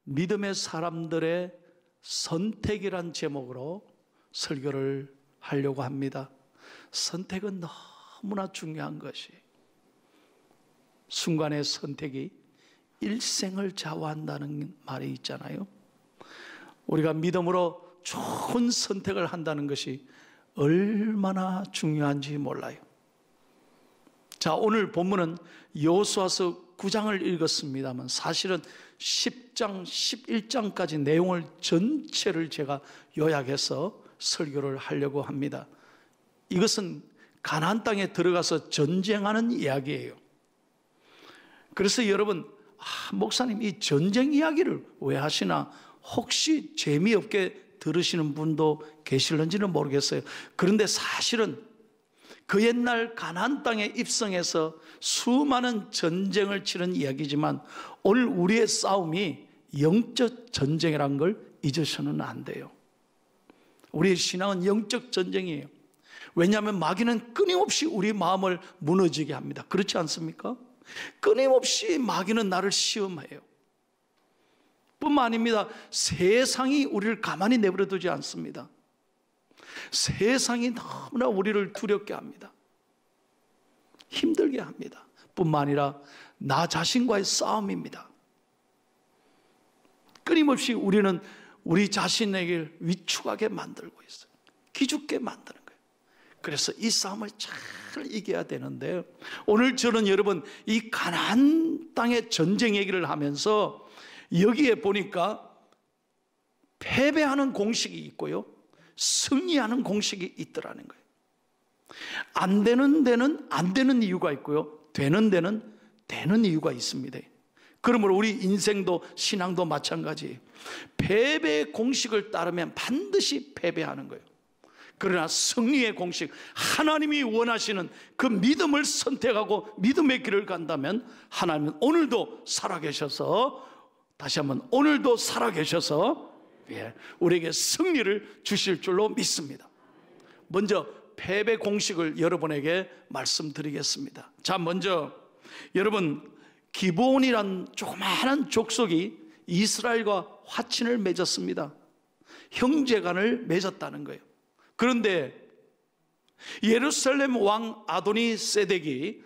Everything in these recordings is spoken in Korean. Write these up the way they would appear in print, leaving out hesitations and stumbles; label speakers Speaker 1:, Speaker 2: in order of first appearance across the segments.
Speaker 1: 믿음의 사람들의 선택이란 제목으로 설교를 하려고 합니다. 선택은 너무나 중요한 것이, 순간의 선택이 일생을 좌우한다는 말이 있잖아요. 우리가 믿음으로 좋은 선택을 한다는 것이 얼마나 중요한지 몰라요. 자, 오늘 본문은 여호수아서 9장을 읽었습니다만 사실은 10장, 11장까지 내용을 전체를 제가 요약해서 설교를 하려고 합니다. 이것은 가나안 땅에 들어가서 전쟁하는 이야기예요. 그래서 여러분, 목사님 이 전쟁 이야기를 왜 하시나 혹시 재미없게 들으시는 분도 계실는지는 모르겠어요. 그런데 사실은 그 옛날 가나안 땅에 입성해서 수많은 전쟁을 치른 이야기지만 오늘 우리의 싸움이 영적 전쟁이라는 걸 잊으셔는 안 돼요. 우리의 신앙은 영적 전쟁이에요. 왜냐하면 마귀는 끊임없이 우리 마음을 무너지게 합니다. 그렇지 않습니까? 끊임없이 마귀는 나를 시험해요. 뿐만 아닙니다. 세상이 우리를 가만히 내버려 두지 않습니다. 세상이 너무나 우리를 두렵게 합니다. 힘들게 합니다. 뿐만 아니라 나 자신과의 싸움입니다. 끊임없이 우리는 우리 자신에게 위축하게 만들고 있어요. 기죽게 만드는 거예요. 그래서 이 싸움을 잘 이겨야 되는데요, 오늘 저는 여러분 이 가나안 땅의 전쟁 얘기를 하면서 여기에 보니까 패배하는 공식이 있고요, 승리하는 공식이 있더라는 거예요. 안 되는 데는 안 되는 이유가 있고요, 되는 데는 되는 이유가 있습니다. 그러므로 우리 인생도 신앙도 마찬가지예요. 패배의 공식을 따르면 반드시 패배하는 거예요. 그러나 승리의 공식, 하나님이 원하시는 그 믿음을 선택하고 믿음의 길을 간다면 하나님은 오늘도 살아계셔서, 다시 한번 오늘도 살아계셔서 우리에게 승리를 주실 줄로 믿습니다. 먼저 패배 공식을 여러분에게 말씀드리겠습니다. 자, 먼저 여러분, 기브온이란 조그마한 족속이 이스라엘과 화친을 맺었습니다. 형제간을 맺었다는 거예요. 그런데 예루살렘 왕 아도니 세덱이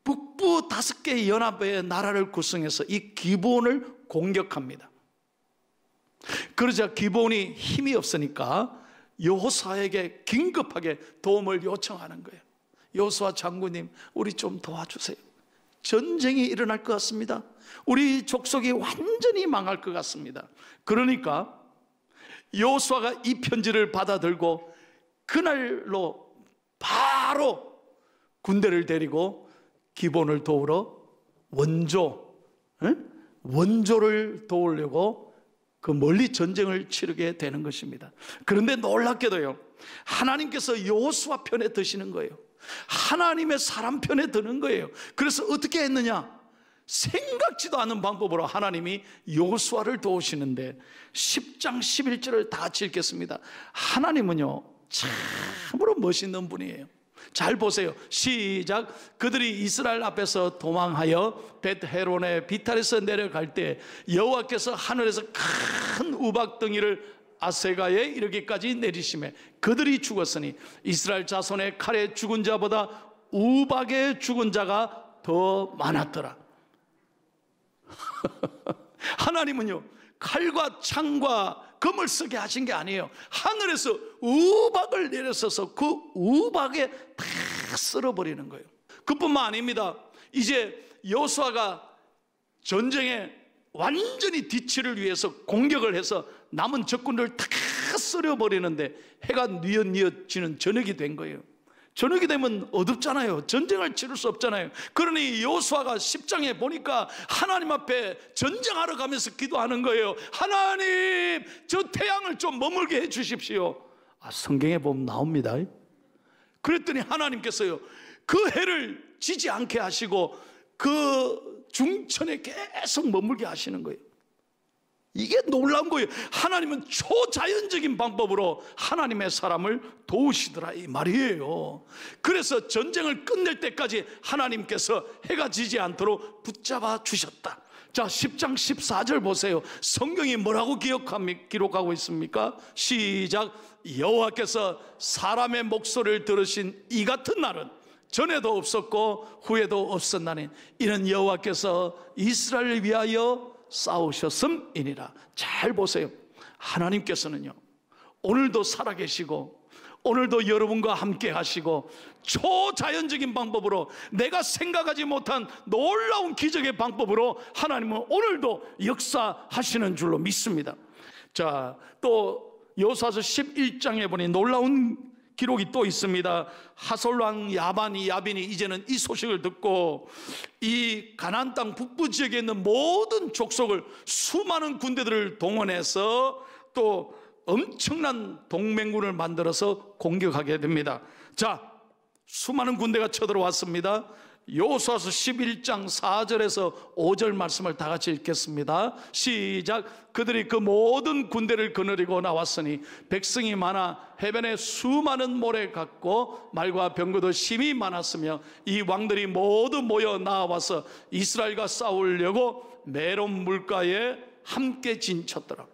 Speaker 1: 북부 5개 연합의 나라를 구성해서 이 기브온을 공격합니다. 그러자 기브온이 힘이 없으니까 여호수아에게 긴급하게 도움을 요청하는 거예요. 여호수아 장군님, 우리 좀 도와주세요. 전쟁이 일어날 것 같습니다. 우리 족속이 완전히 망할 것 같습니다. 그러니까 여호수아가 이 편지를 받아들고 그날로 바로 군대를 데리고 기브온을 도우러 원조를 도우려고 그 멀리 전쟁을 치르게 되는 것입니다. 그런데 놀랍게도요, 하나님께서 여호수아 편에 드시는 거예요. 하나님의 사람 편에 드는 거예요. 그래서 어떻게 했느냐? 생각지도 않은 방법으로 하나님이 여호수아를 도우시는데 10장 11절을 다 같이 읽겠습니다. 하나님은요 참으로 멋있는 분이에요. 잘 보세요. 시작. 그들이 이스라엘 앞에서 도망하여 벳헤론의 비탈에서 내려갈 때 여호와께서 하늘에서 큰 우박덩이를 아세가에 이르기까지 내리시매 그들이 죽었으니 이스라엘 자손의 칼에 죽은 자보다 우박에 죽은 자가 더 많았더라. 하나님은요 칼과 창과 검을 쓰게 하신 게 아니에요. 하늘에서 우박을 내려서서 그 우박에 다 쓸어버리는 거예요. 그뿐만 아닙니다. 이제 여호수아가 전쟁에 완전히 뒤치를 위해서 공격을 해서 남은 적군들을 다 쓸어버리는데 해가 뉘엿뉘엿 지는 저녁이 된 거예요. 저녁이 되면 어둡잖아요. 전쟁을 치를 수 없잖아요. 그러니 여호수아가 10장에 보니까 하나님 앞에 전쟁하러 가면서 기도하는 거예요. 하나님, 저 태양을 좀 머물게 해 주십시오. 성경에 보면 나옵니다. 그랬더니 하나님께서요 그 해를 지지 않게 하시고 그 중천에 계속 머물게 하시는 거예요. 이게 놀라운 거예요. 하나님은 초자연적인 방법으로 하나님의 사람을 도우시더라 이 말이에요. 그래서 전쟁을 끝낼 때까지 하나님께서 해가 지지 않도록 붙잡아 주셨다. 자, 10장 14절 보세요. 성경이 뭐라고 기록하고 있습니까? 시작. 여호와께서 사람의 목소리를 들으신 이 같은 날은 전에도 없었고 후에도 없었나니 이는 여호와께서 이스라엘을 위하여 싸우셨음이니라. 잘 보세요. 하나님께서는요, 오늘도 살아계시고 오늘도 여러분과 함께 하시고 초자연적인 방법으로, 내가 생각하지 못한 놀라운 기적의 방법으로 하나님은 오늘도 역사하시는 줄로 믿습니다. 자, 또 여호수아서 11장에 보니 놀라운 기록이 또 있습니다. 하솔왕 야빈이 이제는 이 소식을 듣고 이 가나안 땅 북부 지역에 있는 모든 족속을, 수많은 군대들을 동원해서 또 엄청난 동맹군을 만들어서 공격하게 됩니다. 자, 수많은 군대가 쳐들어왔습니다. 여호수아서 11장 4절에서 5절 말씀을 다 같이 읽겠습니다. 시작. 그들이 그 모든 군대를 거느리고 나왔으니 백성이 많아 해변에 수많은 모래 같고 말과 병거도 심히 많았으며 이 왕들이 모두 모여 나와서 이스라엘과 싸우려고 메론 물가에 함께 진쳤더라.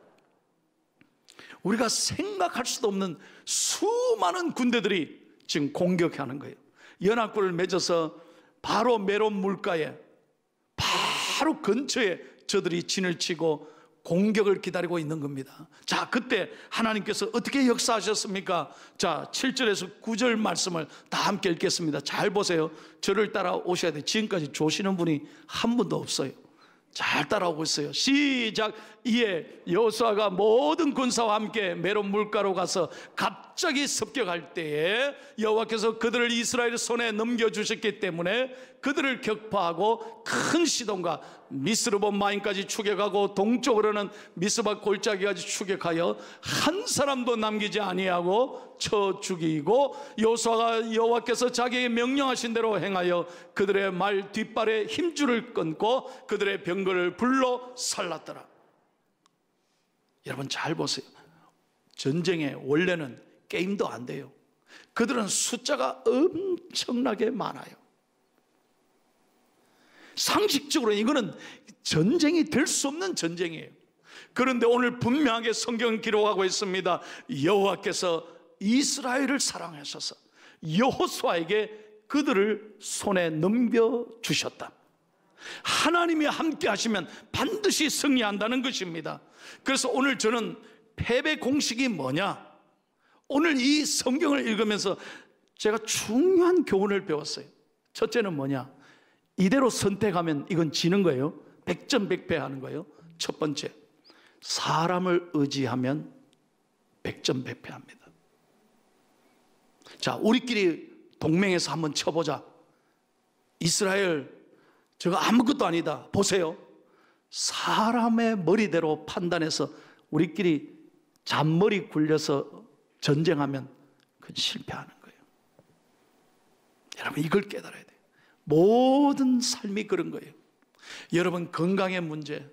Speaker 1: 우리가 생각할 수도 없는 수많은 군대들이 지금 공격하는 거예요. 연합군을 맺어서 바로 메론 물가에, 바로 근처에 저들이 진을 치고 공격을 기다리고 있는 겁니다. 자, 그때 하나님께서 어떻게 역사하셨습니까? 자, 7절에서 9절 말씀을 다 함께 읽겠습니다. 잘 보세요. 저를 따라 오셔야 돼요. 지금까지 조시는 분이 한 분도 없어요. 잘 따라오고 있어요. 시작. 이에 여호수아가 모든 군사와 함께 메론 물가로 가서 갑자기 습격할 때에 여호와께서 그들을 이스라엘 손에 넘겨주셨기 때문에 그들을 격파하고 큰 시돈과 미스르본 마임까지 추격하고 동쪽으로는 미스바 골짜기까지 추격하여 한 사람도 남기지 아니하고 쳐 죽이고, 여호수아가 여호와께서 자기에게 명령하신 대로 행하여 그들의 말 뒷발에 힘줄을 끊고 그들의 병거를 불러 살랐더라. 여러분 잘 보세요. 전쟁에 원래는 게임도 안 돼요. 그들은 숫자가 엄청나게 많아요. 상식적으로 이거는 전쟁이 될 수 없는 전쟁이에요. 그런데 오늘 분명하게 성경은 기록하고 있습니다. 여호와께서 이스라엘을 사랑하셔서 여호수아에게 그들을 손에 넘겨주셨다. 하나님이 함께 하시면 반드시 승리한다는 것입니다. 그래서 오늘 저는 패배 공식이 뭐냐, 오늘 이 성경을 읽으면서 제가 중요한 교훈을 배웠어요. 첫째는 뭐냐, 이대로 선택하면 이건 지는 거예요. 백전백패하는 거예요. 첫 번째, 사람을 의지하면 백전백패합니다. 자, 우리끼리 동맹해서 한번 쳐보자. 이스라엘 저거 아무것도 아니다. 보세요. 사람의 머리대로 판단해서 우리끼리 잔머리 굴려서 전쟁하면 그건 실패하는 거예요. 여러분 이걸 깨달아야 돼요. 모든 삶이 그런 거예요. 여러분 건강의 문제,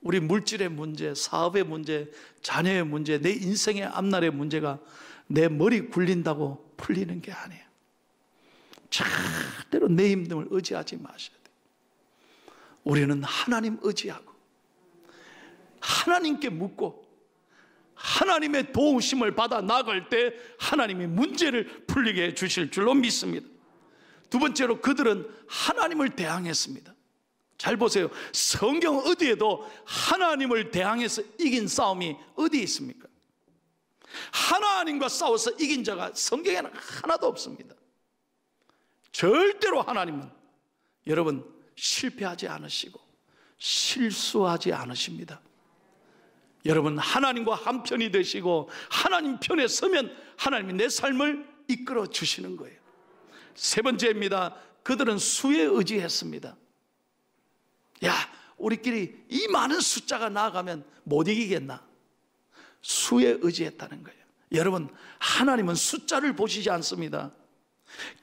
Speaker 1: 우리 물질의 문제, 사업의 문제, 자녀의 문제, 내 인생의 앞날의 문제가 내 머리 굴린다고 풀리는 게 아니에요. 절대로 내 힘듦을 의지하지 마셔야 돼요. 우리는 하나님 의지하고 하나님께 묻고 하나님의 도우심을 받아 나갈 때 하나님이 문제를 풀리게 해 주실 줄로 믿습니다. 두 번째로 그들은 하나님을 대항했습니다. 잘 보세요. 성경 어디에도 하나님을 대항해서 이긴 싸움이 어디 있습니까? 하나님과 싸워서 이긴 자가 성경에는 하나도 없습니다. 절대로 하나님은 여러분 실패하지 않으시고 실수하지 않으십니다. 여러분 하나님과 한편이 되시고 하나님 편에 서면 하나님이 내 삶을 이끌어 주시는 거예요. 세 번째입니다. 그들은 수에 의지했습니다. 야, 우리끼리 이 많은 숫자가 나아가면 못 이기겠나? 수에 의지했다는 거예요. 여러분 하나님은 숫자를 보시지 않습니다.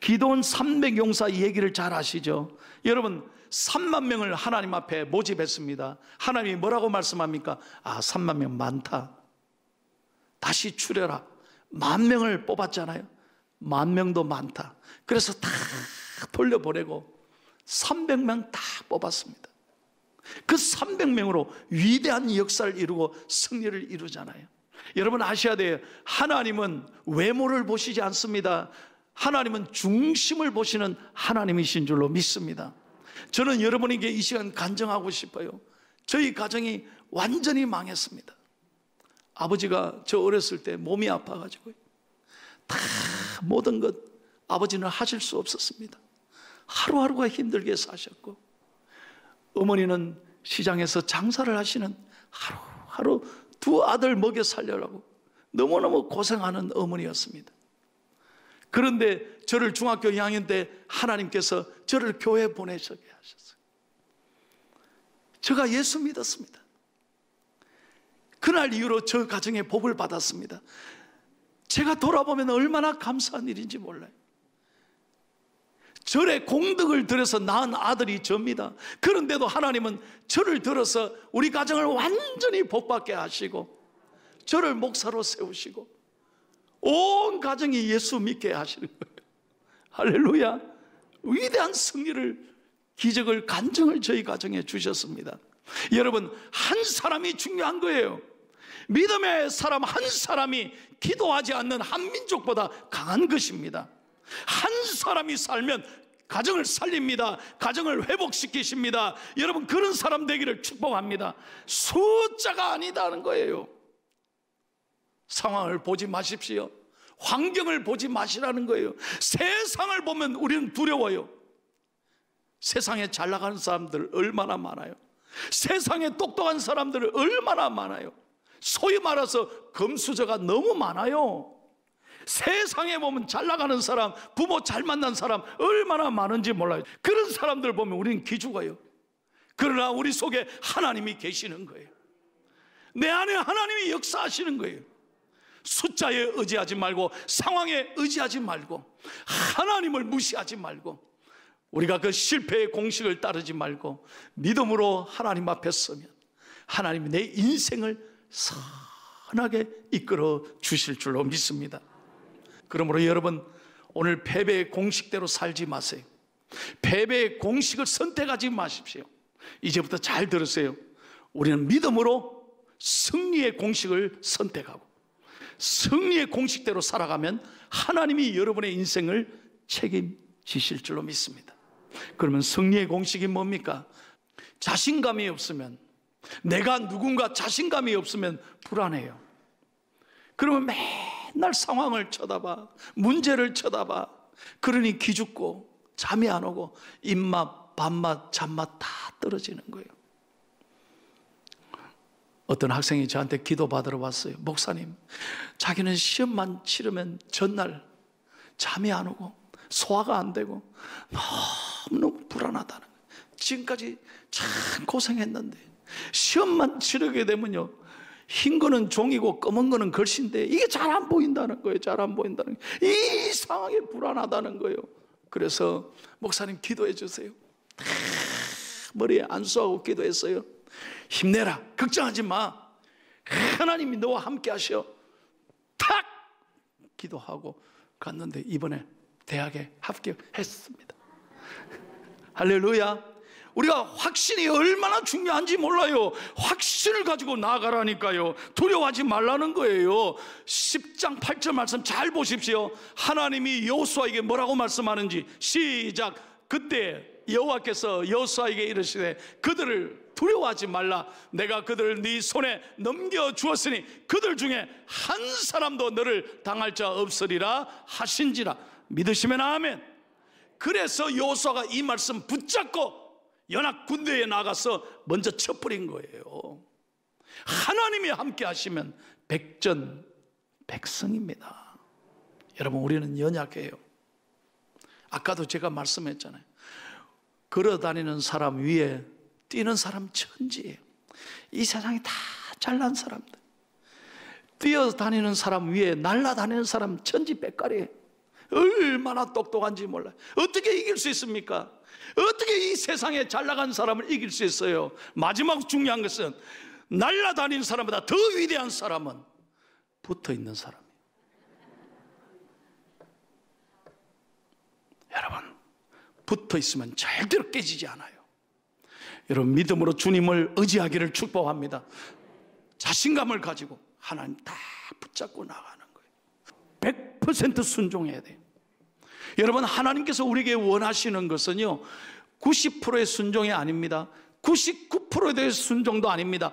Speaker 1: 기도원 300용사 얘기를 잘 아시죠? 여러분 3만 명을 하나님 앞에 모집했습니다. 하나님이 뭐라고 말씀합니까? 3만 명 많다. 다시 추려라. 10,000명을 뽑았잖아요. 10,000명도 많다. 그래서 다 돌려보내고 300명 다 뽑았습니다. 그 300명으로 위대한 역사를 이루고 승리를 이루잖아요. 여러분 아셔야 돼요. 하나님은 외모를 보시지 않습니다. 하나님은 중심을 보시는 하나님이신 줄로 믿습니다. 저는 여러분에게 이 시간 간증하고 싶어요. 저희 가정이 완전히 망했습니다. 아버지가 저 어렸을 때 몸이 아파가지고 다 모든 것 아버지는 하실 수 없었습니다. 하루하루가 힘들게 사셨고, 어머니는 시장에서 장사를 하시는 하루하루 두 아들 먹여 살려라고 너무너무 고생하는 어머니였습니다. 그런데 저를 중학교 2학년 때 하나님께서 저를 교회에 보내시게 하셨어요. 제가 예수 믿었습니다. 그날 이후로 저 가정에 복을 받았습니다. 제가 돌아보면 얼마나 감사한 일인지 몰라요. 절에 공덕을 들여서 낳은 아들이 저입니다. 그런데도 하나님은 저를 들어서 우리 가정을 완전히 복받게 하시고 저를 목사로 세우시고 온 가정이 예수 믿게 하시는 거예요. 할렐루야. 위대한 승리를, 기적을, 간증을 저희 가정에 주셨습니다. 여러분, 한 사람이 중요한 거예요. 믿음의 사람 한 사람이 기도하지 않는 한 민족보다 강한 것입니다. 한 사람이 살면 가정을 살립니다. 가정을 회복시키십니다. 여러분, 그런 사람 되기를 축복합니다. 숫자가 아니다는 거예요. 상황을 보지 마십시오. 환경을 보지 마시라는 거예요. 세상을 보면 우리는 두려워요. 세상에 잘 나가는 사람들 얼마나 많아요. 세상에 똑똑한 사람들 얼마나 많아요. 소위 말해서 금수저가 너무 많아요. 세상에 보면 잘 나가는 사람, 부모 잘 만난 사람 얼마나 많은지 몰라요. 그런 사람들 보면 우리는 기죽어요. 그러나 우리 속에 하나님이 계시는 거예요. 내 안에 하나님이 역사하시는 거예요. 숫자에 의지하지 말고, 상황에 의지하지 말고, 하나님을 무시하지 말고, 우리가 그 실패의 공식을 따르지 말고 믿음으로 하나님 앞에 서면 하나님이 내 인생을 선하게 이끌어 주실 줄로 믿습니다. 그러므로 여러분, 오늘 패배의 공식대로 살지 마세요. 패배의 공식을 선택하지 마십시오. 이제부터 잘 들으세요. 우리는 믿음으로 승리의 공식을 선택하고 승리의 공식대로 살아가면 하나님이 여러분의 인생을 책임지실 줄로 믿습니다. 그러면 승리의 공식이 뭡니까? 자신감이 없으면, 내가 누군가 자신감이 없으면 불안해요. 그러면 맨날 상황을 쳐다봐, 문제를 쳐다봐. 그러니 기죽고 잠이 안 오고 입맛, 밥맛, 잠맛 다 떨어지는 거예요. 어떤 학생이 저한테 기도받으러 왔어요. 목사님, 자기는 시험만 치르면 전날 잠이 안 오고 소화가 안 되고 너무너무 불안하다는 거예요. 지금까지 참 고생했는데 시험만 치르게 되면요, 흰 거는 종이고 검은 거는 글씨인데 이게 잘 안 보인다는 거예요. 잘 안 보인다는 거예요. 이상하게 불안하다는 거예요. 그래서 목사님 기도해 주세요. 머리에 안수하고 기도했어요. 힘내라, 걱정하지 마, 하나님이 너와 함께 하셔. 탁 기도하고 갔는데 이번에 대학에 합격했습니다. 할렐루야. 우리가 확신이 얼마나 중요한지 몰라요. 확신을 가지고 나아가라니까요. 두려워하지 말라는 거예요. 10장 8절 말씀 잘 보십시오. 하나님이 여호수아에게 뭐라고 말씀하는지 시작. 그때 여호와께서 여호수아에게 이르시되 그들을 두려워하지 말라. 내가 그들을 네 손에 넘겨주었으니 그들 중에 한 사람도 너를 당할 자 없으리라 하신지라. 믿으시면 아멘. 그래서 여호수아가 이 말씀 붙잡고 연합 군대에 나가서 먼저 쳐버린 거예요. 하나님이 함께 하시면 백전백승입니다. 여러분, 우리는 연약해요. 아까도 제가 말씀했잖아요. 걸어다니는 사람 위에 뛰는 사람 천지예요. 이 세상에 다 잘난 사람들, 뛰어다니는 사람 위에 날아다니는 사람 천지백갈이에요. 얼마나 똑똑한지 몰라요. 어떻게 이길 수 있습니까? 어떻게 이 세상에 잘 나간 사람을 이길 수 있어요? 마지막 중요한 것은 날아다니는 사람보다 더 위대한 사람은 붙어있는 사람이에요. 여러분, 붙어있으면 절대로 깨지지 않아요. 여러분, 믿음으로 주님을 의지하기를 축복합니다. 자신감을 가지고 하나님 다 붙잡고 나가는 거예요. 100% 순종해야 돼요. 여러분, 하나님께서 우리에게 원하시는 것은요 90%의 순종이 아닙니다. 99%에 대해 순종도 아닙니다.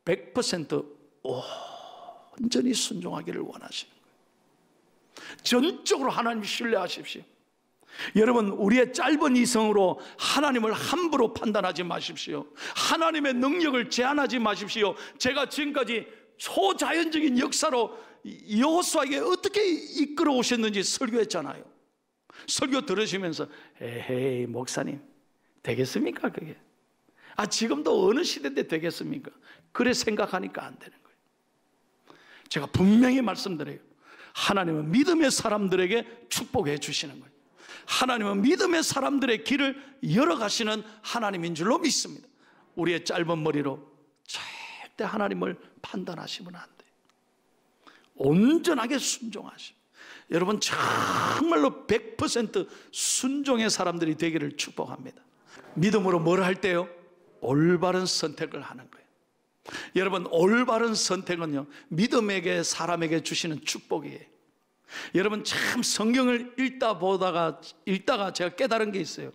Speaker 1: 100% 온전히 순종하기를 원하시는 거예요. 전적으로 하나님 신뢰하십시오. 여러분, 우리의 짧은 이성으로 하나님을 함부로 판단하지 마십시오. 하나님의 능력을 제한하지 마십시오. 제가 지금까지 초자연적인 역사로 여호수아에게 어떻게 이끌어 오셨는지 설교했잖아요. 설교 들으시면서 에헤이 목사님 되겠습니까 그게? 지금도 어느 시대인데 되겠습니까? 그래 생각하니까 안 되는 거예요. 제가 분명히 말씀드려요. 하나님은 믿음의 사람들에게 축복해 주시는 거예요. 하나님은 믿음의 사람들의 길을 열어가시는 하나님인 줄로 믿습니다. 우리의 짧은 머리로 절대 하나님을 판단하시면 안 돼요. 온전하게 순종하시고, 여러분 정말로 100% 순종의 사람들이 되기를 축복합니다. 믿음으로 뭘 할 때요? 올바른 선택을 하는 거예요. 여러분, 올바른 선택은요 믿음에게 사람에게 주시는 축복이에요. 여러분, 참 성경을 읽다가 제가 깨달은 게 있어요.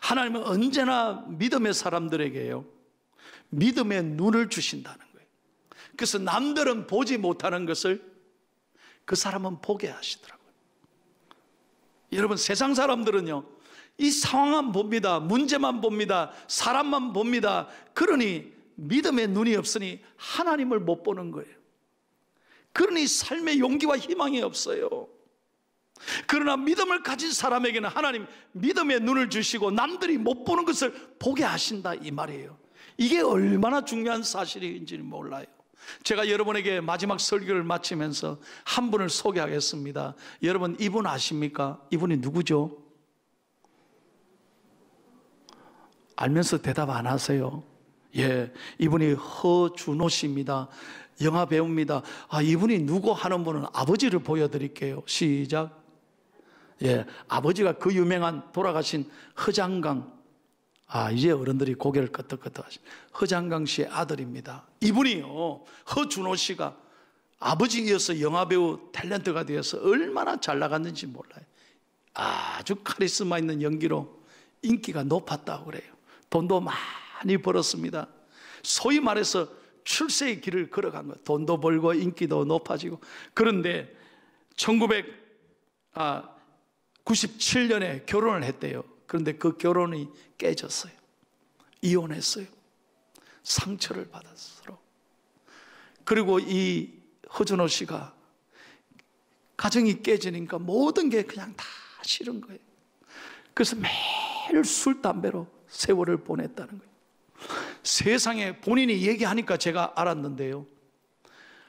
Speaker 1: 하나님은 언제나 믿음의 사람들에게요 믿음의 눈을 주신다는 거예요. 그래서 남들은 보지 못하는 것을 그 사람은 보게 하시더라고요. 여러분, 세상 사람들은요 이 상황만 봅니다. 문제만 봅니다. 사람만 봅니다. 그러니 믿음의 눈이 없으니 하나님을 못 보는 거예요. 그러니 삶의 용기와 희망이 없어요. 그러나 믿음을 가진 사람에게는 하나님 믿음의 눈을 주시고 남들이 못 보는 것을 보게 하신다, 이 말이에요. 이게 얼마나 중요한 사실인지 몰라요. 제가 여러분에게 마지막 설교를 마치면서 한 분을 소개하겠습니다. 여러분, 이분 아십니까? 이분이 누구죠? 알면서 대답 안 하세요? 예, 이분이 허준호 씨입니다. 영화 배우입니다. 이분이 누구 하는 분은 아버지를 보여드릴게요. 시작. 예, 아버지가 그 유명한 돌아가신 허장강, 이제 어른들이 고개를 끄덕끄덕 하신 허장강 씨의 아들입니다. 이분이요, 허준호 씨가 아버지이어서 영화배우 탤런트가 되어서 얼마나 잘 나갔는지 몰라요. 아주 카리스마 있는 연기로 인기가 높았다고 그래요. 돈도 많이 벌었습니다. 소위 말해서 출세의 길을 걸어간 거예요. 돈도 벌고 인기도 높아지고. 그런데 1997년에 결혼을 했대요. 그런데 그 결혼이 깨졌어요. 이혼했어요. 상처를 받았어요. 그리고 이 허준호 씨가 가정이 깨지니까 모든 게 그냥 다 싫은 거예요. 그래서 매일 술, 담배로 세월을 보냈다는 거예요. 세상에 본인이 얘기하니까 제가 알았는데요,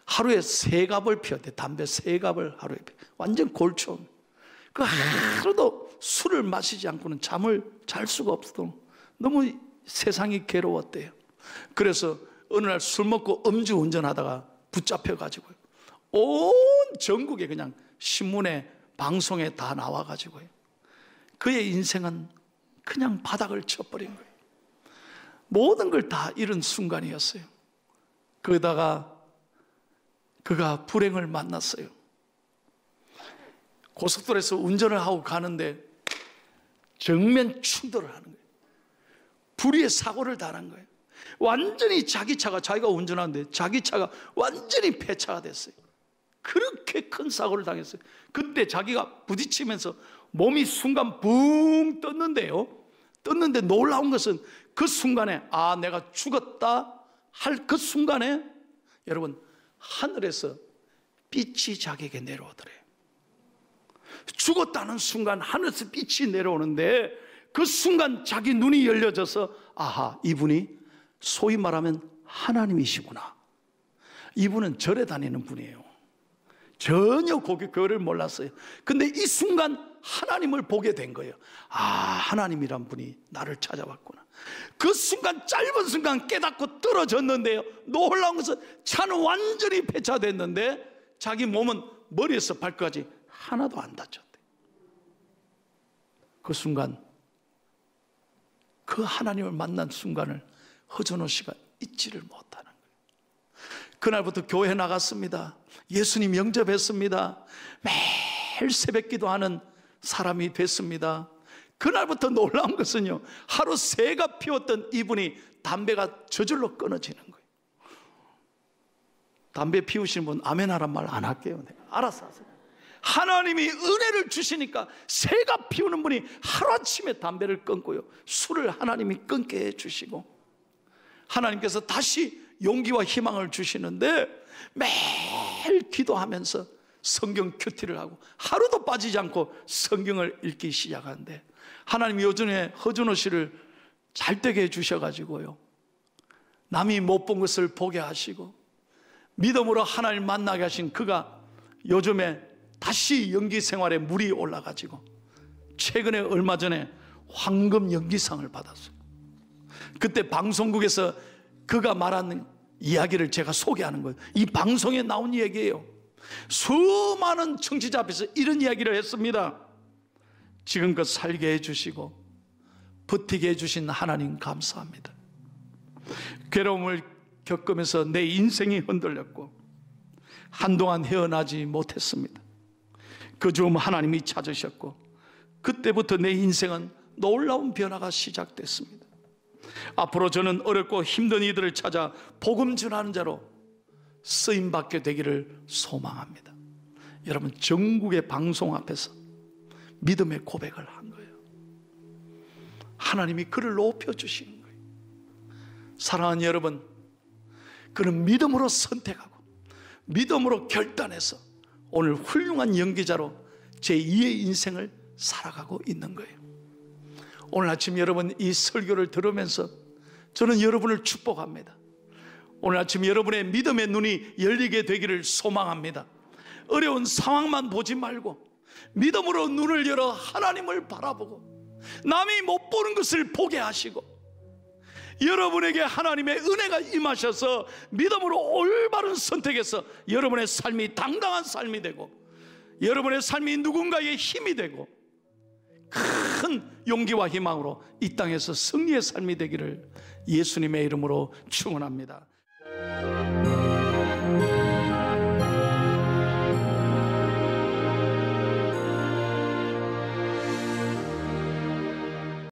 Speaker 1: 하루에 3갑을 피웠대. 담배 3갑을 하루에 피워. 완전 골초. 그 하루도 술을 마시지 않고는 잠을 잘 수가 없어도 너무 세상이 괴로웠대요. 그래서 어느 날 술 먹고 음주운전하다가 붙잡혀가지고요, 온 전국에 그냥 신문에 방송에 다 나와가지고요, 그의 인생은 그냥 바닥을 쳐버린 거예요. 모든 걸 다 잃은 순간이었어요. 그러다가 그가 불행을 만났어요. 고속도로에서 운전을 하고 가는데 정면 충돌을 하는 거예요. 불의의 사고를 당한 거예요. 완전히 자기 차가, 자기가 운전하는데 자기 차가 완전히 폐차가 됐어요. 그렇게 큰 사고를 당했어요. 그때 자기가 부딪히면서 몸이 순간 붕 떴는데요, 떴는데 놀라운 것은 그 순간에 내가 죽었다 할 그 순간에 여러분, 하늘에서 빛이 자기에게 내려오더래요. 죽었다는 순간 하늘에서 빛이 내려오는데 그 순간 자기 눈이 열려져서 이분이 소위 말하면 하나님이시구나. 이분은 절에 다니는 분이에요. 전혀 그거를 몰랐어요. 근데 이 순간 하나님을 보게 된 거예요. 하나님이란 분이 나를 찾아왔구나. 그 순간, 짧은 순간 깨닫고 떨어졌는데요, 놀라운 것은 차는 완전히 폐차됐는데 자기 몸은 머리에서 발끝까지 하나도 안 다쳤대. 그 순간, 그 하나님을 만난 순간을 허준호 씨가 잊지를 못하는 거예요. 그날부터 교회 나갔습니다. 예수님 영접했습니다. 매일 새벽 기도하는 사람이 됐습니다. 그날부터 놀라운 것은요, 하루 새가 피웠던 이분이 담배가 저절로 끊어지는 거예요. 담배 피우시는 분 아멘 하란 말 안 할게요. 네, 알아서 하세요. 하나님이 은혜를 주시니까 새가 피우는 분이 하루아침에 담배를 끊고요, 술을 하나님이 끊게 해주시고, 하나님께서 다시 용기와 희망을 주시는데, 매일 기도하면서 성경 큐티를 하고 하루도 빠지지 않고 성경을 읽기 시작하는데, 하나님이 요즘에 허준호 씨를 잘 되게 해주셔가지고요, 남이 못 본 것을 보게 하시고 믿음으로 하나님 만나게 하신 그가 요즘에 다시 연기 생활에 물이 올라가지고 최근에 얼마 전에 황금 연기상을 받았어요. 그때 방송국에서 그가 말하는 이야기를 제가 소개하는 거예요. 이 방송에 나온 얘기예요. 수많은 청취자 앞에서 이런 이야기를 했습니다. 지금껏 살게 해주시고 버티게 해주신 하나님 감사합니다. 괴로움을 겪으면서 내 인생이 흔들렸고 한동안 헤어나지 못했습니다. 그 중 하나님이 찾으셨고 그때부터 내 인생은 놀라운 변화가 시작됐습니다. 앞으로 저는 어렵고 힘든 이들을 찾아 복음 전하는 자로 쓰임받게 되기를 소망합니다. 여러분, 전국의 방송 앞에서 믿음의 고백을 한 거예요. 하나님이 그를 높여주시는 거예요. 사랑하는 여러분, 그는 믿음으로 선택하고 믿음으로 결단해서 오늘 훌륭한 연기자로 제2의 인생을 살아가고 있는 거예요. 오늘 아침 여러분 이 설교를 들으면서 저는 여러분을 축복합니다. 오늘 아침 여러분의 믿음의 눈이 열리게 되기를 소망합니다. 어려운 상황만 보지 말고 믿음으로 눈을 열어 하나님을 바라보고 남이 못 보는 것을 보게 하시고 여러분에게 하나님의 은혜가 임하셔서 믿음으로 올바른 선택해서 여러분의 삶이 당당한 삶이 되고 여러분의 삶이 누군가의 힘이 되고 큰 용기와 희망으로 이 땅에서 승리의 삶이 되기를 예수님의 이름으로 축원합니다.